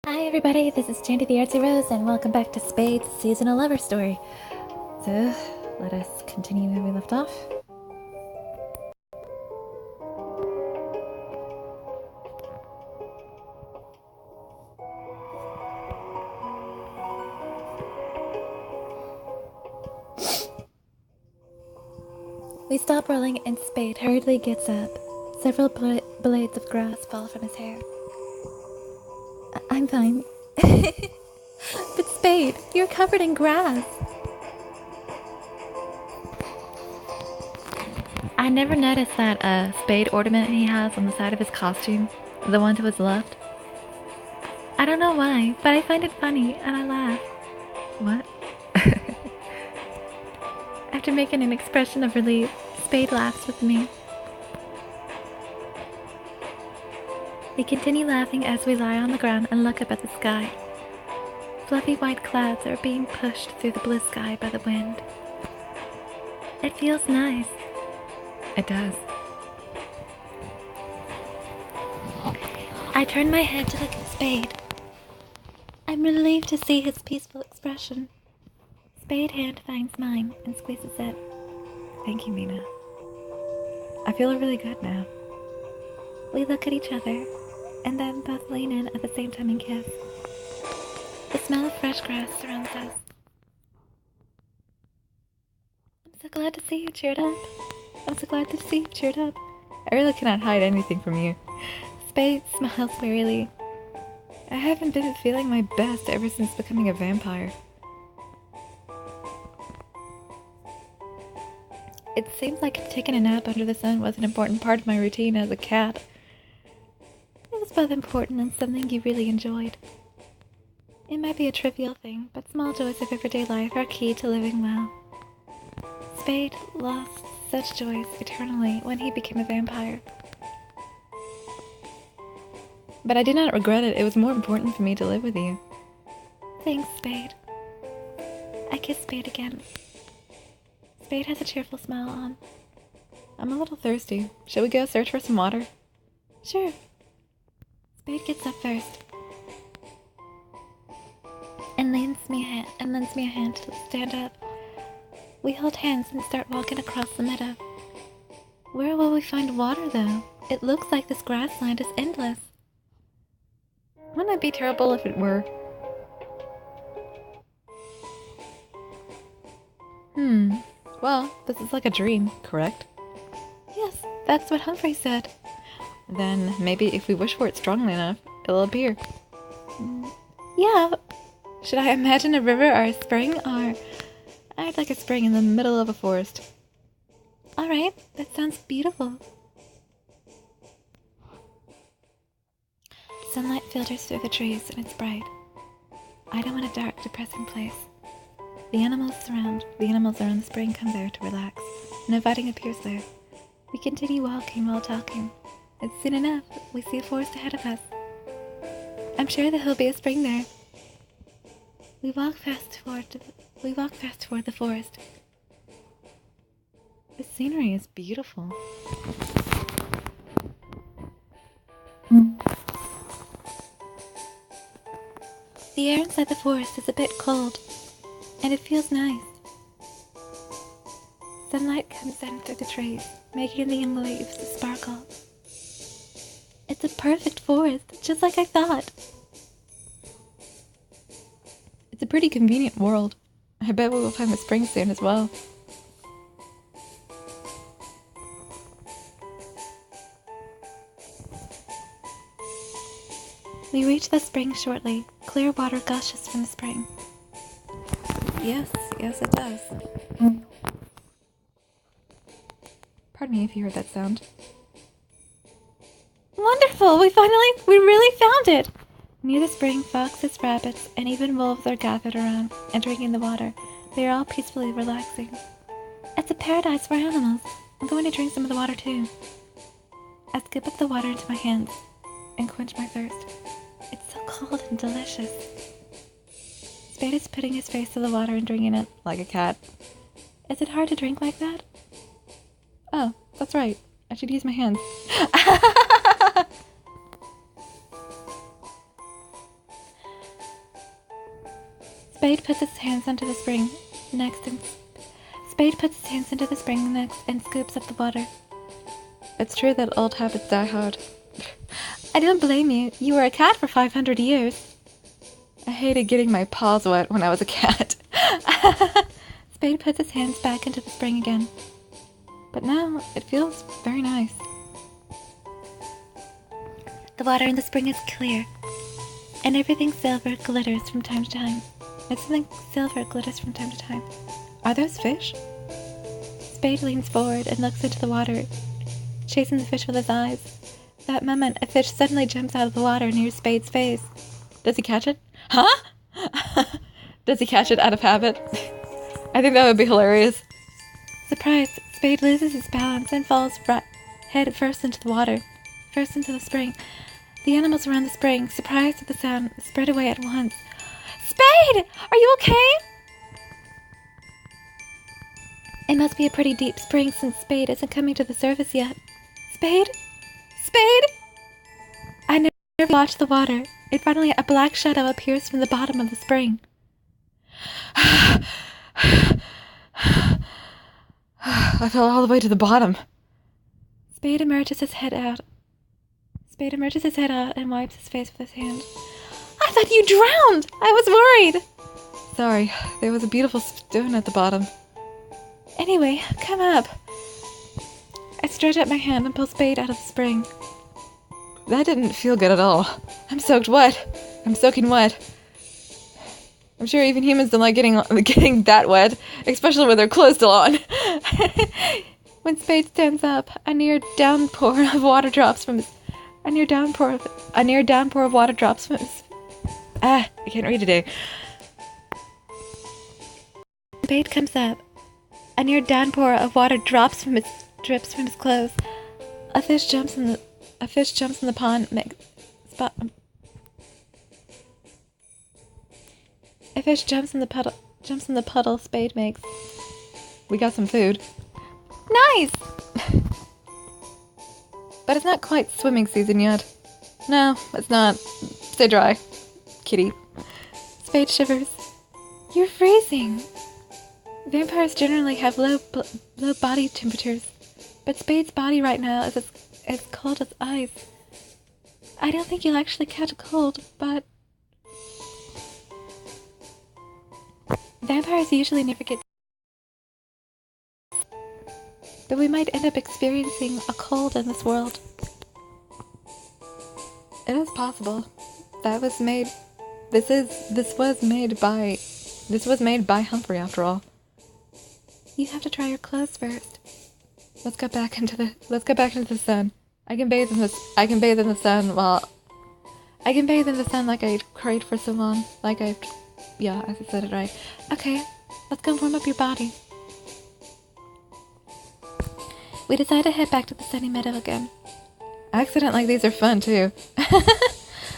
Hi everybody, this is Jandy the Artsy-Rose, and welcome back to Spade's seasonal lover story. So, let us continue where we left off. We stop rolling and Spade hurriedly gets up. Several blades of grass fall from his hair. I'm fine. But Spade, you're covered in grass. I never noticed that spade ornament he has on the side of his costume, the one to his left. I don't know why, but I find it funny and I laugh. What? After making an expression of relief, Spade laughs with me. We continue laughing as we lie on the ground and look up at the sky. Fluffy white clouds are being pushed through the blue sky by the wind. It feels nice. It does. I turn my head to look at Spade. I'm relieved to see his peaceful expression. Spade hand finds mine and squeezes it. Thank you, Mina. I feel really good now. We look at each other, and then both lean in at the same time and kiss. The smell of fresh grass surrounds us. I'm so glad to see you cheered up. I really cannot hide anything from you. Spade smiles wearily. I haven't been feeling my best ever since becoming a vampire. It seems like taking a nap under the sun was an important part of my routine as a cat. It was both important and something you really enjoyed. It might be a trivial thing, but small joys of everyday life are key to living well. Spade lost such joys eternally when he became a vampire. But I did not regret it. It was more important for me to live with you. Thanks, Spade. I kiss Spade again. Spade has a cheerful smile on. I'm a little thirsty. Shall we go search for some water? Sure. Spade gets up first and lends me a hand to stand up. We hold hands and start walking across the meadow. Where will we find water, though? It looks like this grassland is endless. Wouldn't it be terrible if it were? Well, this is like a dream, correct? Yes, that's what Humphrey said. Then maybe if we wish for it strongly enough, it'll appear. Yeah. Should I imagine a river or a spring, or... I'd like a spring in the middle of a forest. Alright, that sounds beautiful. Sunlight filters through the trees and it's bright. I don't want a dark, depressing place. The animals around the spring come there to relax. An inviting appears there. We continue walking while talking. And soon enough, we see a forest ahead of us. I'm sure there will be a spring there. We walk fast toward the forest. The scenery is beautiful. The air inside the forest is a bit cold, and it feels nice. Sunlight comes in through the trees, making the young leaves sparkle. It's a perfect forest, just like I thought. It's a pretty convenient world. I bet we will find the spring soon as well. We reach the spring shortly. Clear water gushes from the spring. Yes, it does. Pardon me if you heard that sound. Wonderful! We really found it! Near the spring, foxes, rabbits, and even wolves are gathered around and drinking the water. They are all peacefully relaxing. It's a paradise for animals. I'm going to drink some of the water too. I scoop up the water into my hands and quench my thirst. It's so cold and delicious. Spade is putting his face to the water and drinking it like a cat. Is it hard to drink like that? Oh, that's right. I should use my hands. Spade puts his hands into the spring next and scoops up the water. It's true that old habits die hard. I don't blame you. You were a cat for 500 years. I hated getting my paws wet when I was a cat. Spade puts his hands back into the spring again. But now it feels very nice. The water in the spring is clear, and everything silver glitters from time to time. And something silver glitters from time to time. Are those fish? Spade leans forward and looks into the water, chasing the fish with his eyes. That moment, a fish suddenly jumps out of the water near Spade's face. Does he catch it? Huh? Does he catch it out of habit? I think that would be hilarious. Surprised, Spade loses his balance and falls head first into the water, first into the spring. The animals around the spring, surprised at the sound, spread away at once. Spade! Are you okay? It must be a pretty deep spring since Spade isn't coming to the surface yet. Spade? Spade? I never watched the water. And finally a black shadow appears from the bottom of the spring. I fell all the way to the bottom. Spade emerges his head out and wipes his face with his hand. I thought you drowned! I was worried! Sorry, there was a beautiful stone at the bottom. Anyway, come up. I stretch out my hand and pull Spade out of the spring. That didn't feel good at all. I'm soaking wet. I'm sure even humans don't like getting that wet, especially with their clothes still on. When Spade stands up, a near downpour of water drops from his... I can't read today. Spade comes up. A near downpour of water drips from his clothes. A fish jumps in the pond. A fish jumps in the puddle Spade makes. We got some food. Nice! But it's not quite swimming season yet. No, it's not. Stay dry, kitty. Spade shivers. You're freezing. Vampires generally have low body temperatures, but Spade's body right now is as cold as ice. I don't think you'll actually catch a cold, but... Vampires usually never get... But we might end up experiencing a cold in this world. It is possible. This was made by Humphrey after all. You have to try your clothes first. Let's go back into the sun. I can bathe in the sun like I cried for so long. Yeah, I said it right. Okay, let's go warm up your body. We decide to head back to the sunny meadow again. Accidents like these are fun, too.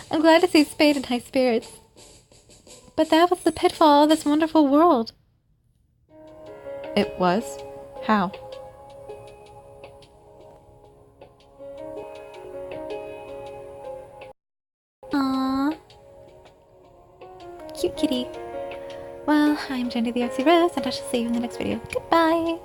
I'm glad to see Spade in high spirits. But that was the pitfall of this wonderful world. It was? How? Aww. Cute kitty. Well, I'm Jenny the Artsy-Rose, and I shall see you in the next video. Goodbye!